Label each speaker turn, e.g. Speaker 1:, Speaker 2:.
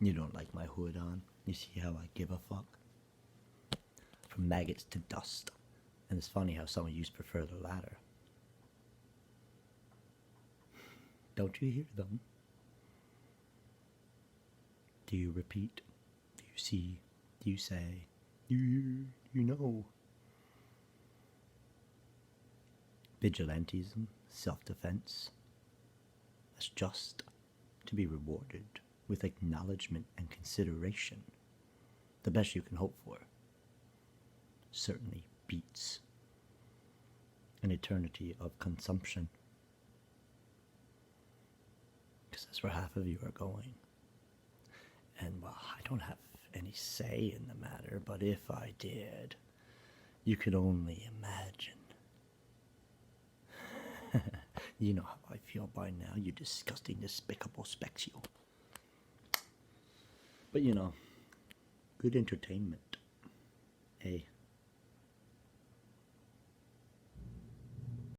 Speaker 1: You don't like my hood on. You see how I give a fuck? From maggots to dust. And it's funny how some of you prefer the latter. Don't you hear them? Do you repeat? Do you see? Do you say? You know. Vigilantism, self-defense. That's just to be rewarded with acknowledgement and consideration. The best you can hope for. Certainly beats an eternity of consumption. Because that's where half of you are going. And, well, I don't have any say in the matter, but if I did, you could only imagine. You know how I feel by now, you disgusting, despicable spexio. But, you know, good entertainment. Hey,